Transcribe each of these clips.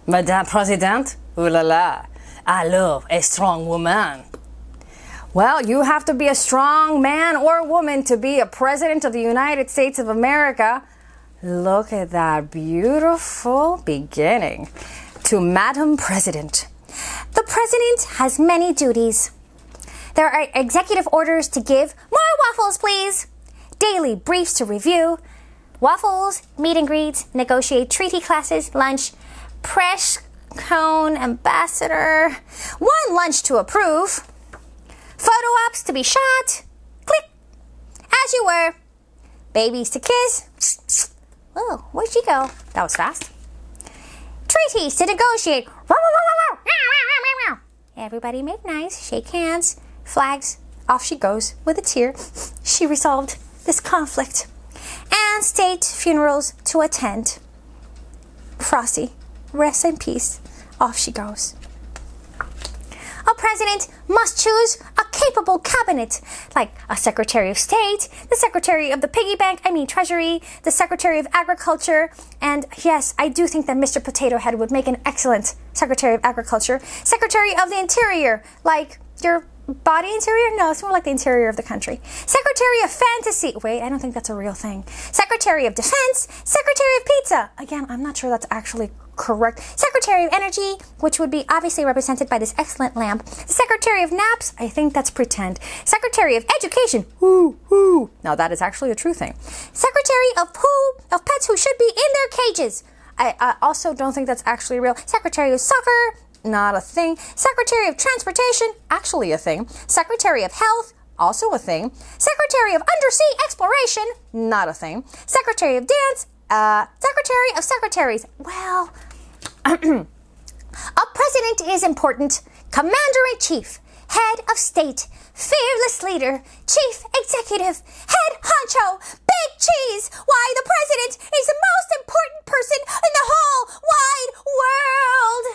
Madame President, ooh la la, I love a strong woman. Well, you have to be a strong man or woman to be a president of the United States of America. Look at that beautiful beginning. To Madam President. The president has many duties. There are executive orders to give. More waffles, please. Daily briefs to review. Waffles, meet and greets, negotiate treaty classes, lunch, press cone ambassador, one lunch to approve, photo ops to be shot, click, as you were, babies to kiss. Whoa, where'd she go? That was fast. Treaties to negotiate. Everybody make nice, shake hands, flags. Off she goes with a tear. She resolved this conflict. And state funerals to attend. Frosty, rest in peace. Off she goes. A president must choose a capable cabinet, like a Secretary of State, the Secretary of the Piggy Bank, Treasury, the Secretary of Agriculture, and yes, I do think that Mr. Potato Head would make an excellent Secretary of Agriculture. Secretary of the Interior, like your body interior? No, it's more like the interior of the country. Secretary of Fantasy. Wait, I don't think that's a real thing. Secretary of Defense. Secretary of Pizza. Again, I'm not sure that's actually correct. Secretary of Energy, which would be obviously represented by this excellent lamp. The Secretary of Naps. I think that's pretend. Secretary of Education. Woo. Now that is actually a true thing. Secretary of pets who should be in their cages. I also don't think that's actually real. Secretary of Soccer. Not a thing. Secretary of Transportation, actually a thing. Secretary of Health, also a thing. Secretary of Undersea Exploration, not a thing. Secretary of Dance, Secretary of Secretaries. Well, a president is important. Commander-in-Chief, head of state, fearless leader, chief executive, head honcho, big cheese. Why, the president is the most important person in the whole wide world.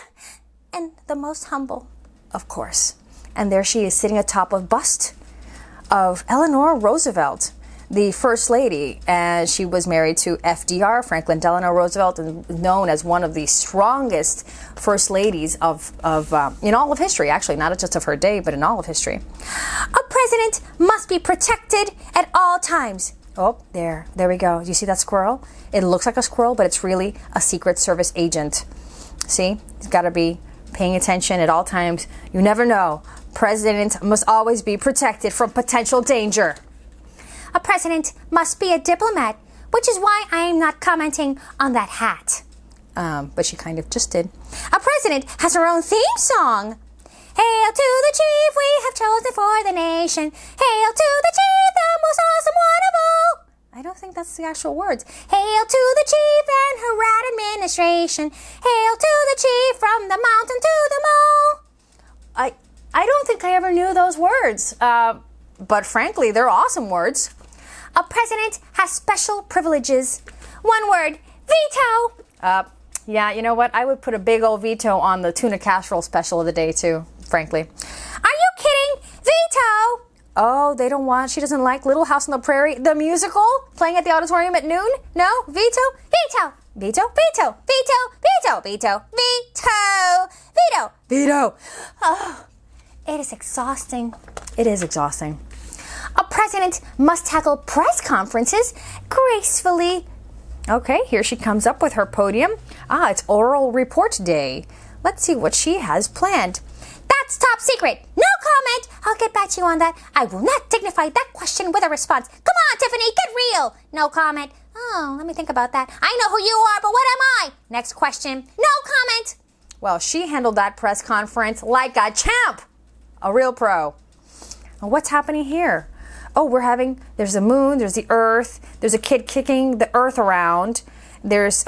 And the most humble, of course. And there she is sitting atop a bust of Eleanor Roosevelt, the First Lady. And she was married to FDR, Franklin Delano Roosevelt, and known as one of the strongest First Ladies of in all of history, actually, not just of her day, but in all of history. A president must be protected at all times. Oh, there we go. Do you see that squirrel? It looks like a squirrel, but it's really a Secret Service agent. See? It's got to be paying attention at all times. You never know. President must always be protected from potential danger. A president must be a diplomat, which is why I am not commenting on that hat. But she kind of just did. A president has her own theme song. Hail to the chief we have chosen for the nation. Hail to the chief, the most awesome one of all. I don't think that's the actual words. Hail to the chief and her rat administration. Hail to the chief from the mountain to the mall. I don't think I ever knew those words. But frankly, they're awesome words. A president has special privileges. One word, veto. Yeah, you know what? I would put a big old veto on the tuna casserole special of the day too, frankly. Are you kidding? Veto. Oh, she doesn't like Little House on the Prairie, the musical, playing at the auditorium at noon? No? Veto? Veto. Veto? Veto. Veto. Veto. Veto. Veto. Veto. Veto. Oh, it is exhausting. It is exhausting. A president must tackle press conferences gracefully. Okay, here she comes up with her podium. It's oral report day. Let's see what she has planned. That's top secret. No comment. I'll get back to you on that. I will not dignify that question with a response. Come on, Tiffany, get real. No comment. Oh, let me think about that. I know who you are, but what am I? Next question. No comment. Well, she handled that press conference like a champ. A real pro. Well, what's happening here? Oh, there's the moon, there's the earth, there's a kid kicking the earth around. This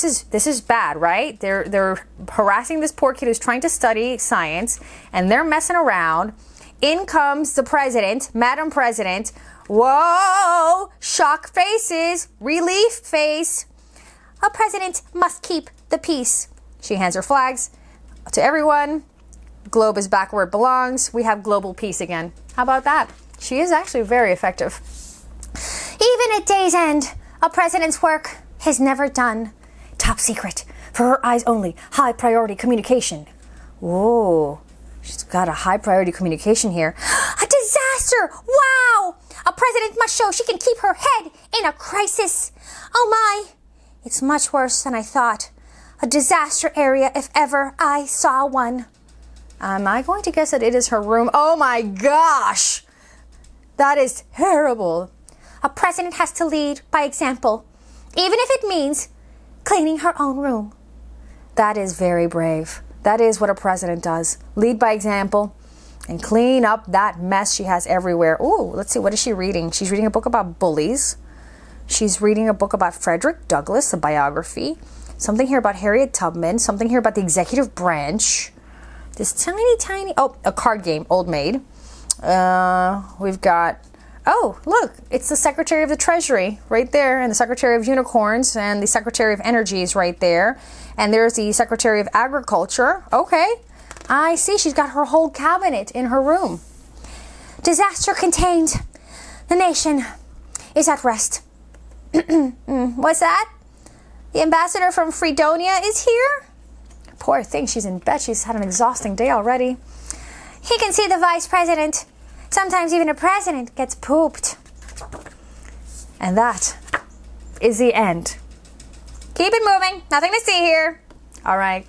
is bad, right? They're harassing this poor kid who's trying to study science, and they're messing around. In comes the president, Madam President. Whoa! Shock faces, relief face. A president must keep the peace. She hands her flags to everyone. Globe is back where it belongs. We have global peace again. How about that? She is actually very effective. Even at day's end, a president's work has never done. Top secret. For her eyes only. High priority communication. Whoa. She's got a high priority communication here. A disaster! Wow! A president must show she can keep her head in a crisis. Oh my! It's much worse than I thought. A disaster area if ever I saw one. Am I going to guess that it is her room? Oh my gosh! That is terrible. A president has to lead by example, even if it means cleaning her own room. That is very brave. That is what a president does. Lead by example and clean up that mess she has everywhere. Ooh, let's see, what is she reading? She's reading a book about bullies. She's reading a book about Frederick Douglass, a biography. Something here about Harriet Tubman. Something here about the executive branch. This tiny, oh, a card game, Old Maid. We've got, oh, look, it's the Secretary of the Treasury right there, and the Secretary of Unicorns, and the Secretary of Energy is right there. And there's the Secretary of Agriculture. Okay, I see, she's got her whole cabinet in her room. Disaster contained. The nation is at rest. What's that? The ambassador from Fredonia is here? Poor thing, she's in bed. She's had an exhausting day already. He can see the vice president. Sometimes even a president gets pooped. And that is the end. Keep it moving. Nothing to see here. All right.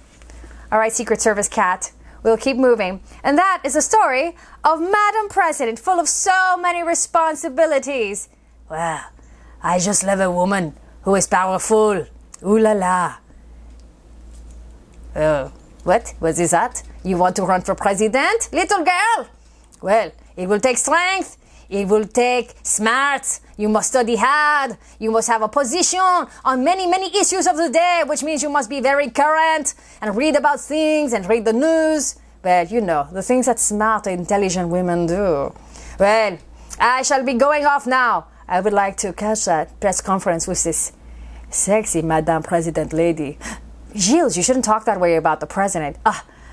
All right, Secret Service cat. We'll keep moving. And that is the story of Madam President, full of so many responsibilities. Well, I just love a woman who is powerful. Ooh la la. What? What is that? You want to run for president, little girl? Well, it will take strength. It will take smarts. You must study hard. You must have a position on many, many issues of the day, which means you must be very current and read about things and read the news. Well, you know, the things that smart, intelligent women do. Well, I shall be going off now. I would like to catch that press conference with this sexy Madame President lady. Gilles, you shouldn't talk that way about the president.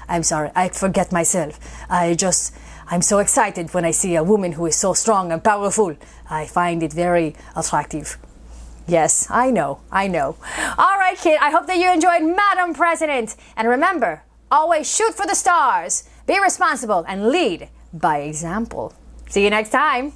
I'm sorry, I forget myself. I'm so excited when I see a woman who is so strong and powerful. I find it very attractive. Yes, I know. All right, kid, I hope that you enjoyed Madam President. And remember, always shoot for the stars, be responsible, and lead by example. See you next time.